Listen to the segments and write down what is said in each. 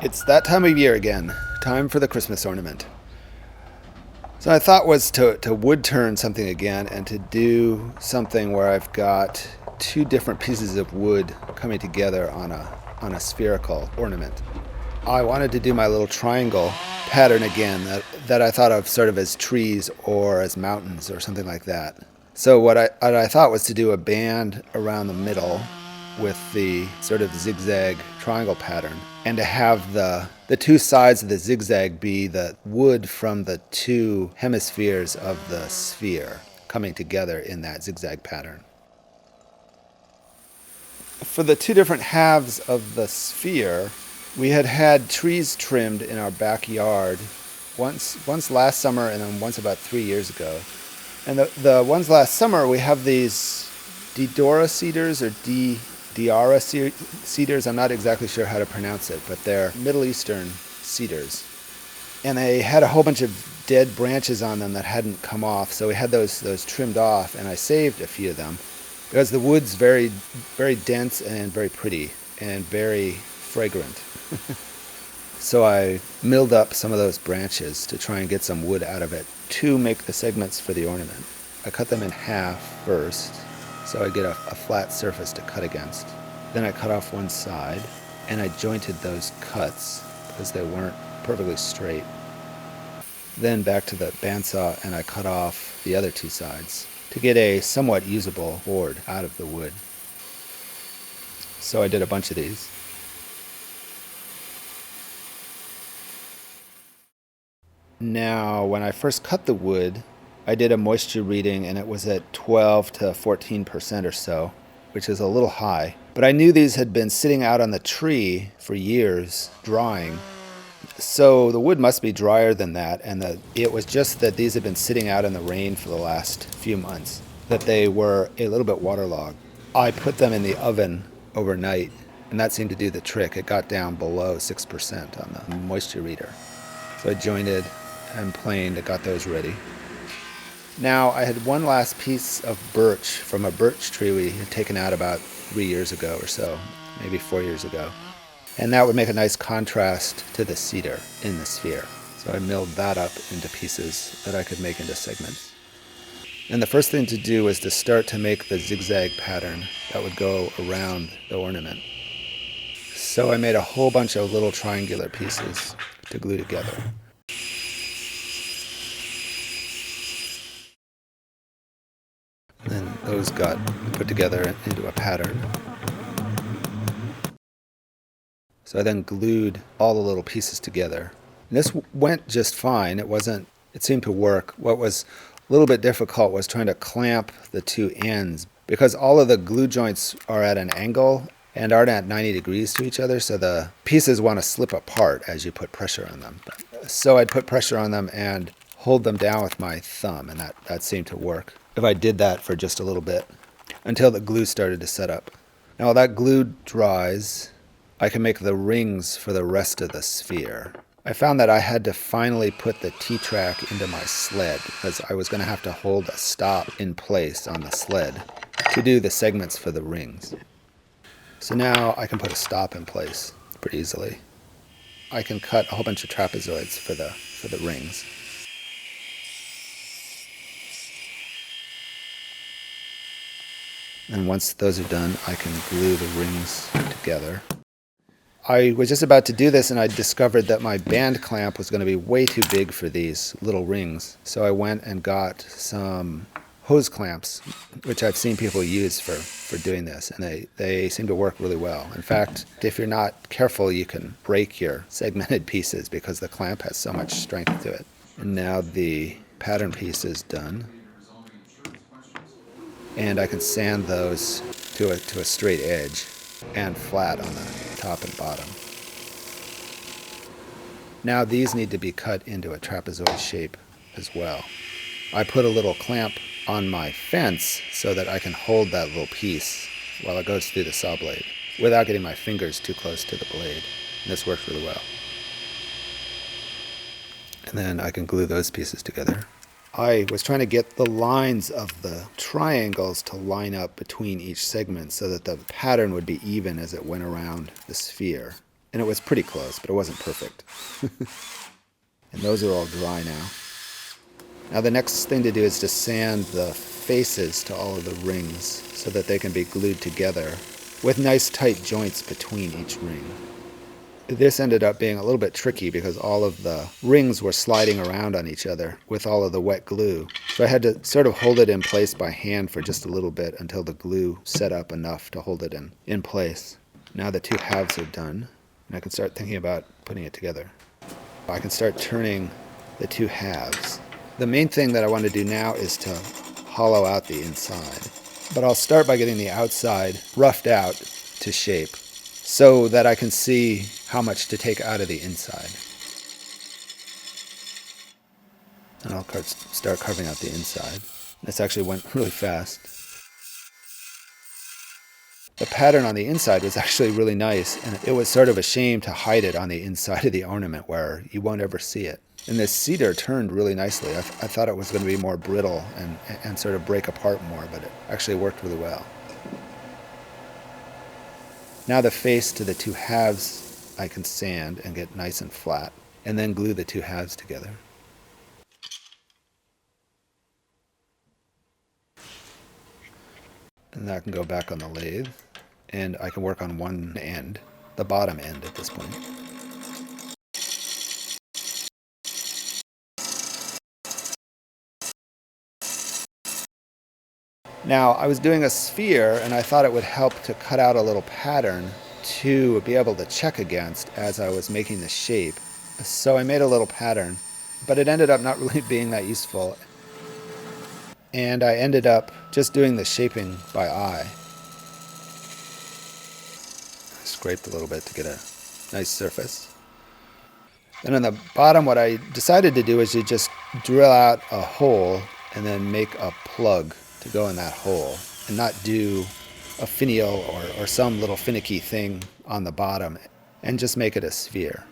It's that time of year again. Time for the Christmas ornament. So my thought was to wood turn something again and to do something where I've got two different pieces of wood coming together on a spherical ornament. I wanted to do my little triangle pattern again that I thought of sort of as trees or as mountains or something like that. So what I thought was to do a band around the middle with the sort of zigzag triangle pattern, and to have the two sides of the zigzag be the wood from the two hemispheres of the sphere coming together in that zigzag pattern. For the two different halves of the sphere, we had trees trimmed in our backyard once last summer and then once about 3 years ago. And the ones last summer, we have these Deodar cedars or Deodar cedars. I'm not exactly sure how to pronounce it, but they're Middle Eastern cedars. And they had a whole bunch of dead branches on them that hadn't come off, so we had those trimmed off, and I saved a few of them because the wood's very, very dense and very pretty and very fragrant. So I milled up some of those branches to try and get some wood out of it to make the segments for the ornament. I cut them in half first, so I get a flat surface to cut against. Then I cut off one side, and I jointed those cuts because they weren't perfectly straight. Then back to the bandsaw, and I cut off the other two sides to get a somewhat usable board out of the wood. So I did a bunch of these. Now, when I first cut the wood, I did a moisture reading and it was at 12 to 14% or so, which is a little high. But I knew these had been sitting out on the tree for years, drying. So the wood must be drier than that, and it was just that these had been sitting out in the rain for the last few months, that they were a little bit waterlogged. I put them in the oven overnight, and that seemed to do the trick. It got down below 6% on the moisture reader. So I jointed and planed and got those ready. Now, I had one last piece of birch from a birch tree we had taken out about 3 years ago or so, maybe 4 years ago. And that would make a nice contrast to the cedar in the sphere. So I milled that up into pieces that I could make into segments. And the first thing to do was to start to make the zigzag pattern that would go around the ornament. So I made a whole bunch of little triangular pieces to glue together. Then those got put together into a pattern. So I then glued all the little pieces together. And this went just fine. It seemed to work. What was a little bit difficult was trying to clamp the two ends, because all of the glue joints are at an angle and aren't at 90 degrees to each other, so the pieces want to slip apart as you put pressure on them. So I'd put pressure on them and hold them down with my thumb, and that seemed to work. If I did that for just a little bit, until the glue started to set up. Now while that glue dries, I can make the rings for the rest of the sphere. I found that I had to finally put the T-track into my sled because I was going to have to hold a stop in place on the sled to do the segments for the rings. So now I can put a stop in place pretty easily. I can cut a whole bunch of trapezoids for the rings. And once those are done, I can glue the rings together. I was just about to do this and I discovered that my band clamp was going to be way too big for these little rings. So I went and got some hose clamps, which I've seen people use for doing this, and they seem to work really well. In fact, if you're not careful, you can break your segmented pieces because the clamp has so much strength to it. And now the pattern piece is done. And I can sand those to a straight edge and flat on the top and bottom. Now these need to be cut into a trapezoid shape as well. I put a little clamp on my fence so that I can hold that little piece while it goes through the saw blade without getting my fingers too close to the blade. And this works really well. And then I can glue those pieces together. I was trying to get the lines of the triangles to line up between each segment so that the pattern would be even as it went around the sphere. And it was pretty close, but it wasn't perfect. And those are all dry now. Now the next thing to do is to sand the faces to all of the rings so that they can be glued together with nice tight joints between each ring. This ended up being a little bit tricky because all of the rings were sliding around on each other with all of the wet glue. So I had to sort of hold it in place by hand for just a little bit until the glue set up enough to hold it in place. Now the two halves are done, and I can start thinking about putting it together. I can start turning the two halves. The main thing that I want to do now is to hollow out the inside. But I'll start by getting the outside roughed out to shape so that I can see how much to take out of the inside. And I'll start carving out the inside. This actually went really fast. The pattern on the inside was actually really nice, and it was sort of a shame to hide it on the inside of the ornament where you won't ever see it. And this cedar turned really nicely. I thought it was going to be more brittle and sort of break apart more, but it actually worked really well. Now the face to the two halves I can sand and get nice and flat, and then glue the two halves together. And that can go back on the lathe, and I can work on one end, the bottom end at this point. Now, I was doing a sphere, and I thought it would help to cut out a little pattern to be able to check against as I was making the shape. So I made a little pattern, but it ended up not really being that useful. And I ended up just doing the shaping by eye. I scraped a little bit to get a nice surface. Then on the bottom, what I decided to do is to just drill out a hole and then make a plug to go in that hole and not do a finial or some little finicky thing on the bottom, and just make it a sphere.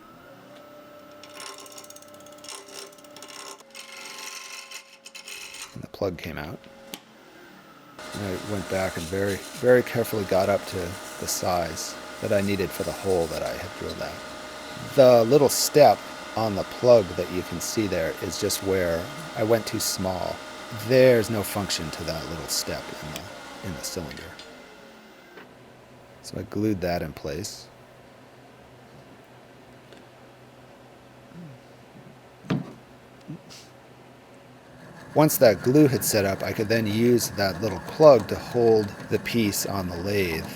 And the plug came out. And I went back and very, very carefully got up to the size that I needed for the hole that I had drilled out. The little step on the plug that you can see there is just where I went too small. There's no function to that little step in the cylinder. So I glued that in place. Once that glue had set up, I could then use that little plug to hold the piece on the lathe,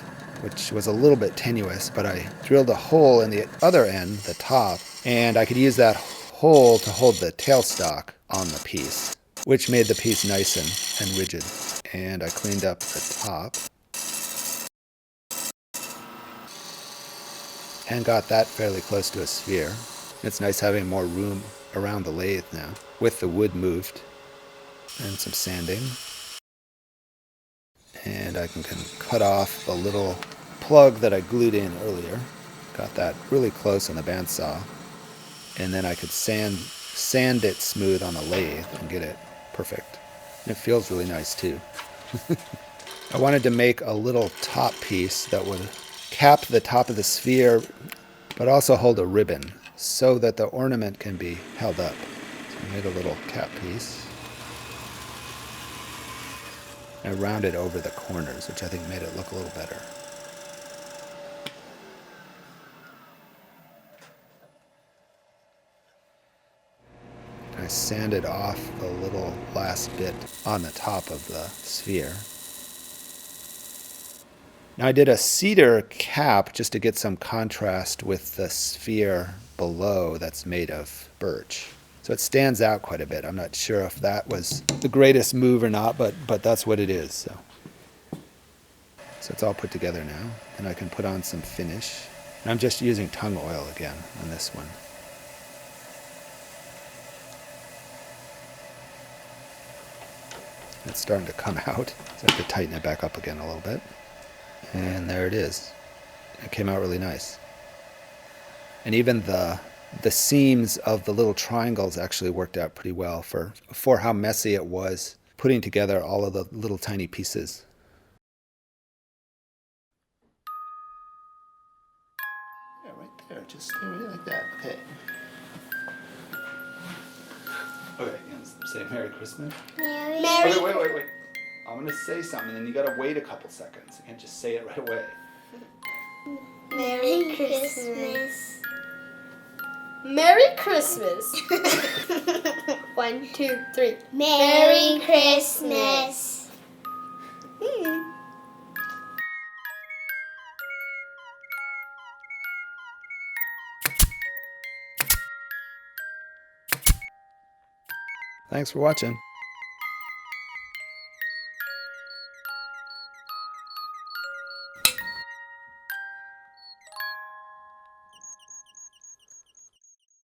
which was a little bit tenuous, but I drilled a hole in the other end, the top, and I could use that hole to hold the tailstock on the piece, which made the piece nice and rigid. And I cleaned up the top and got that fairly close to a sphere. It's nice having more room around the lathe now, with the wood moved, and some sanding. And I can cut off the little plug that I glued in earlier. Got that really close on the bandsaw. And then I could sand it smooth on the lathe and get it perfect. And it feels really nice too. I wanted to make a little top piece that would cap the top of the sphere, but also hold a ribbon so that the ornament can be held up. So I made a little cap piece. I rounded over the corners, which I think made it look a little better. I sanded off the little last bit on the top of the sphere. Now I did a cedar cap just to get some contrast with the sphere below that's made of birch. So it stands out quite a bit. I'm not sure if that was the greatest move or not, but that's what it is. So it's all put together now, and I can put on some finish. And I'm just using tung oil again on this one. It's starting to come out, so I have to tighten it back up again a little bit. And there it is. It came out really nice. And even the seams of the little triangles actually worked out pretty well for how messy it was putting together all of the little tiny pieces. Yeah, right there. Just stay right like that. Okay. Okay, say Merry Christmas. Merry. Okay, wait. I'm gonna say something, and then you gotta wait a couple seconds. You can't just say it right away. Merry Christmas. Merry Christmas. 1, 2, 3. Merry Christmas. Thanks for watching.